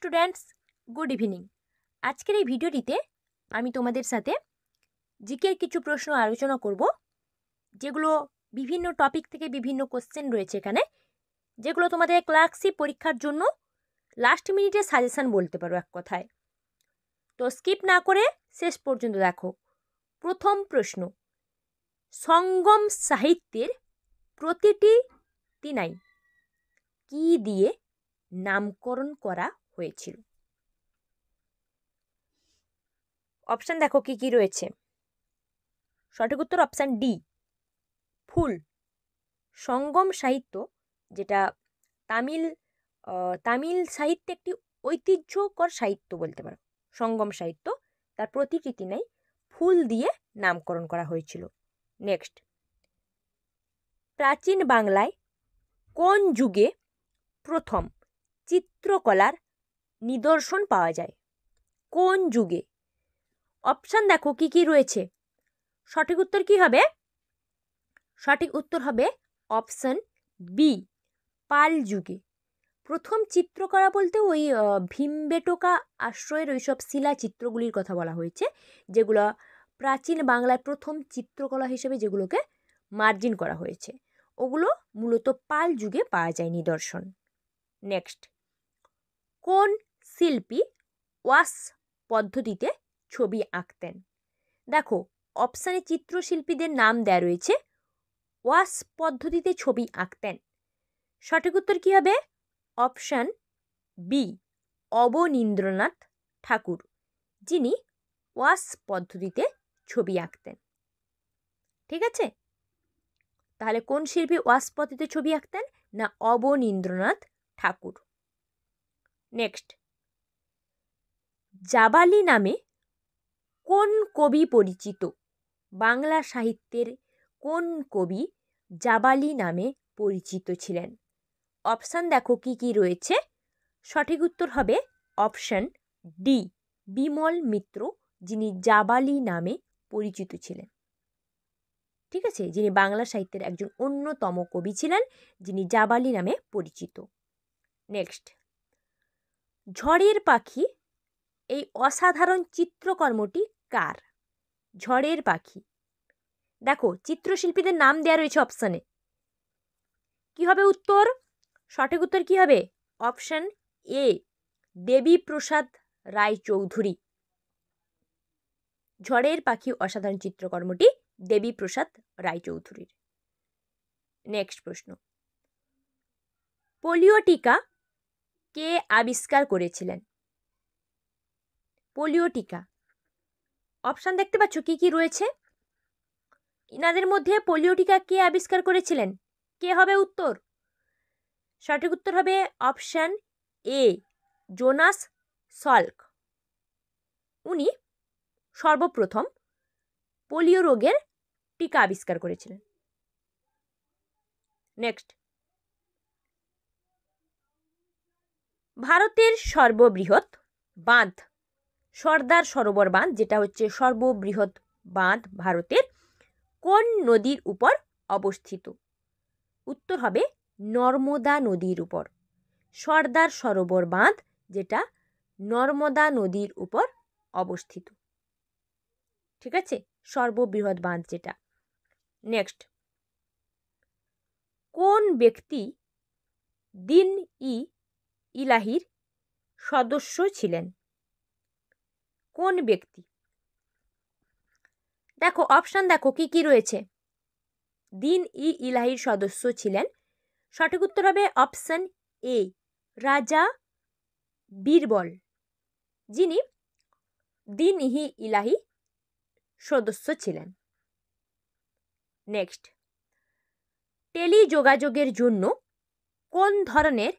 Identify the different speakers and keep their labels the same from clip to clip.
Speaker 1: Students, good evening. আজকের এই ভিডিওটিতে আমি তোমাদের সাথে জিকের কিছু প্রশ্ন আলোচনা করব, যেগুলো বিভিন্ন টপিক থেকে বিভিন্ন কোশ্চেন রয়েছে এখানে, যেগুলো তোমাদের ক্লার্কশিপ পরীক্ষার জন্য লাস্ট মিনিটে সাজেশন বলতে পারো এক কথায়। তো স্কিপ না করে শেষ পর্যন্ত দেখো। প্রথম প্রশ্ন, সঙ্গম সাহিত্যের প্রতিটি তিনাই কি দিয়ে নামকরণ করা হয়েছিল? অপশান দেখো কি কি রয়েছে। সঠিক উত্তর অপশান ডি, ফুল। সঙ্গম সাহিত্য, যেটা তামিল সাহিত্যে একটি ঐতিহ্যকর সাহিত্য বলতে পারো, সঙ্গম সাহিত্য, তার প্রতিটি তিনাই ফুল দিয়ে নামকরণ করা হয়েছিল। নেক্সট, প্রাচীন বাংলায় কোন যুগে প্রথম চিত্রকলার নিদর্শন পাওয়া যায়? কোন যুগে? অপশান দেখো কি কি রয়েছে। সঠিক উত্তর কি হবে? সঠিক উত্তর হবে অপশান বি, পাল যুগে। প্রথম চিত্রকলা বলতে ওই ভীমবেটকা আশ্রয়ের ওইসব শিলা চিত্রগুলির কথা বলা হয়েছে, যেগুলো প্রাচীন বাংলায় প্রথম চিত্রকলা হিসেবে যেগুলোকে মার্জিন করা হয়েছে, ওগুলো মূলত পাল যুগে পাওয়া যায় নিদর্শন। নেক্সট, কোন শিল্পী ওয়াশ পদ্ধতিতে ছবি আঁকতেন? দেখো, অপশানে চিত্রশিল্পীদের নাম দেয়া রয়েছে, ওয়াশ পদ্ধতিতে ছবি আঁকতেন। সঠিক উত্তর কী হবে? অপশান বি, অবনীন্দ্রনাথ ঠাকুর, যিনি ওয়াশ পদ্ধতিতে ছবি আঁকতেন। ঠিক আছে, তাহলে কোন শিল্পী ওয়াশ পদ্ধতিতে ছবি আঁকতেন? না, অবনীন্দ্রনাথ ঠাকুর। নেক্সট, জাবালি নামে কোন কবি পরিচিত? বাংলা সাহিত্যের কোন কবি জাবালি নামে পরিচিত ছিলেন? অপশান দেখো কি কি রয়েছে। সঠিক উত্তর হবে অপশান ডি, বিমল মিত্র, যিনি জাবালি নামে পরিচিত ছিলেন। ঠিক আছে, যিনি বাংলা সাহিত্যের একজন অন্যতম কবি ছিলেন, যিনি জাবালি নামে পরিচিত। নেক্সট, ঝড়ের পাখি এই অসাধারণ চিত্রকর্মটি কার? ঝড়ের পাখি। দেখো, চিত্রশিল্পীদের নাম দেওয়া রয়েছে অপশানে। কি হবে উত্তর? সঠিক উত্তর কি হবে? Option A, Debiprasad Roychowdhury. ঝড়ের পাখি অসাধারণ চিত্রকর্মটি দেবীপ্রসাদ রায়চৌধুরীর। নেক্সট প্রশ্ন, পোলিও টিকা কে আবিষ্কার করেছিলেন? পোলিও টিকা। অপশান দেখতে পাচ্ছ কি কি রয়েছে। ইনাদের মধ্যে পোলিও টিকা কে আবিষ্কার করেছিলেন? কে হবে উত্তর? সঠিক উত্তর হবে অপশান এ, জোনাস সল্ক। উনি সর্বপ্রথম পোলিও রোগের টিকা আবিষ্কার করেছিলেন। নেক্সট, ভারতের সর্ববৃহৎ বাঁধ সর্দার সরোবর বাঁধ, যেটা হচ্ছে সর্ববৃহৎ বাঁধ ভারতের, কোন নদীর উপর অবস্থিত? উত্তর হবে নর্মদা নদীর উপর। সর্দার সরোবর বাঁধ, যেটা নর্মদা নদীর উপর অবস্থিত। ঠিক আছে, সর্ববৃহৎ বাঁধ যেটা। নেক্সট, কোন ব্যক্তি দিন ই ইলাহির সদস্য ছিলেন? কোন ব্যক্তি? দেখো, অপশান দেখো কি কি রয়েছে। দিন ই ইলাহির সদস্য ছিলেন। সঠিক উত্তর হবে অপশান এ, রাজা বীরবল, যিনি দিন ই ইলাহি সদস্য ছিলেন। নেক্সট, টেলিযোগাযোগের জন্য কোন ধরনের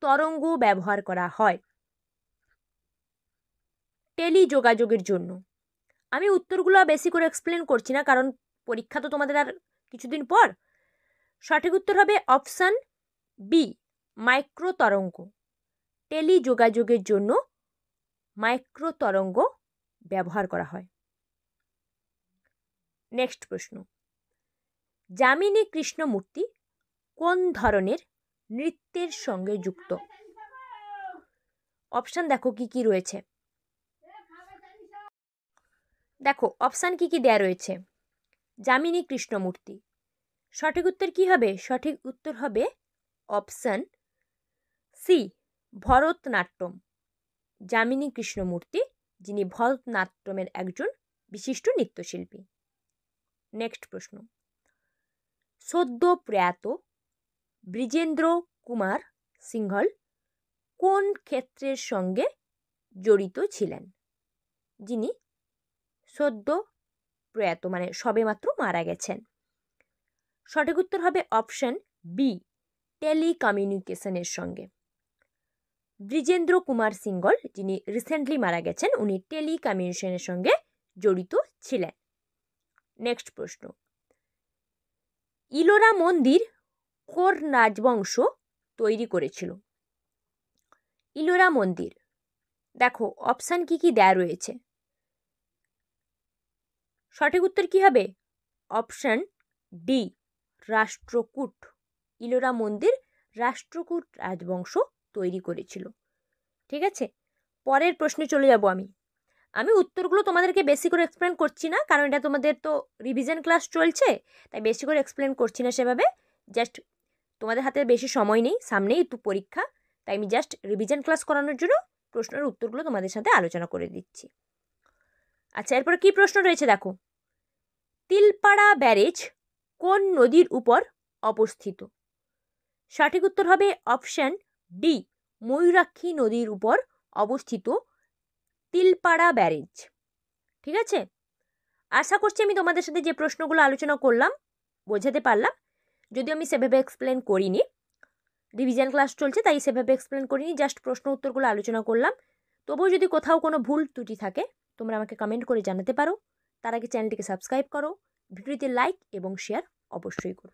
Speaker 1: তরঙ্গ ব্যবহার করা হয়? টেলিযোগাযোগের জন্য। আমি উত্তরগুলো বেশি করে এক্সপ্লেন করছি না, কারণ পরীক্ষা তো তোমাদের আর কিছুদিন পর। সঠিক উত্তর হবে অপশান বি, মাইক্রো তরঙ্গ। টেলিযোগাযোগের জন্য মাইক্রো তরঙ্গ ব্যবহার করা হয়। নেক্সট প্রশ্ন, যামিনী কৃষ্ণমূর্তি কোন ধরনের নৃত্যের সঙ্গে যুক্ত? অপশান দেখো কি কি রয়েছে। দেখো অপশান কি কি দেয়া রয়েছে। যামিনী কৃষ্ণমূর্তি। সঠিক উত্তর কি হবে? সঠিক উত্তর হবে অপশান সি, ভরতনাট্যম। যামিনী কৃষ্ণমূর্তি, যিনি ভরতনাট্যমের একজন বিশিষ্ট নৃত্যশিল্পী। নেক্সট প্রশ্ন, সদ্য প্রয়াত ব্রিজেন্দ্র কুমার সিংহল কোন ক্ষেত্রের সঙ্গে জড়িত ছিলেন? যিনি সদ্য প্রয়াত মানে সবেমাত্র মারা গেছেন। সঠিক উত্তর হবে অপশন বি, টেলিকমিউনিকেশনের সঙ্গে। ব্রিজেন্দ্র কুমার সিংহল, যিনি রিসেন্টলি মারা গেছেন, উনি টেলিকমিউনিকেশনের সঙ্গে জড়িত ছিলেন। নেক্সট প্রশ্ন, ইলোরা মন্দির কোন রাজবংশ তৈরি করেছিল? ইলোরা মন্দির, দেখো অপশান কি কি দেয়া রয়েছে। সঠিক উত্তর কি হবে? Option D, Rashtrakuta. ইলোরা মন্দির রাষ্ট্রকূট রাজবংশ তৈরি করেছিল। ঠিক আছে, পরের প্রশ্নে চলে যাব আমি উত্তরগুলো তোমাদেরকে বেশি করে এক্সপ্লেন করছি না, কারণ এটা তোমাদের তো রিভিশন ক্লাস চলছে, তাই বেশি করে এক্সপ্লেন করছি না সেভাবে। জাস্ট তোমাদের হাতে বেশি সময় নেই, সামনেই তো পরীক্ষা, তাই আমি জাস্ট রিভিশন ক্লাস করানোর জন্য প্রশ্নের উত্তরগুলো তোমাদের সাথে আলোচনা করে দিচ্ছি। আচ্ছা, এরপরে কি প্রশ্ন রয়েছে দেখো। তিলপাড়া ব্যারেজ কোন নদীর উপর অবস্থিত? সঠিক উত্তর হবে অপশন ডি, ময়ূরাক্ষী নদীর উপর অবস্থিত তিলপাড়া ব্যারেজ। ঠিক আছে, আশা করছি আমি তোমাদের সাথে যে প্রশ্নগুলো আলোচনা করলাম বোঝাতে পারলাম। যদিও আমি সেভাবে এক্সপ্লেন করিনি, রিভিশন ক্লাস চলছে তাই সেভাবে এক্সপ্লেন করিনি, জাস্ট প্রশ্ন উত্তরগুলো আলোচনা করলাম। তবুও যদি কোথাও কোনো ভুল ত্রুটি থাকে তোমরা আমাকে কমেন্ট করে জানাতে পারো। তার আগে চ্যানেলটিকে সাবস্ক্রাইব করো, ভিডিওতে লাইক এবং শেয়ার অবশ্যই করো।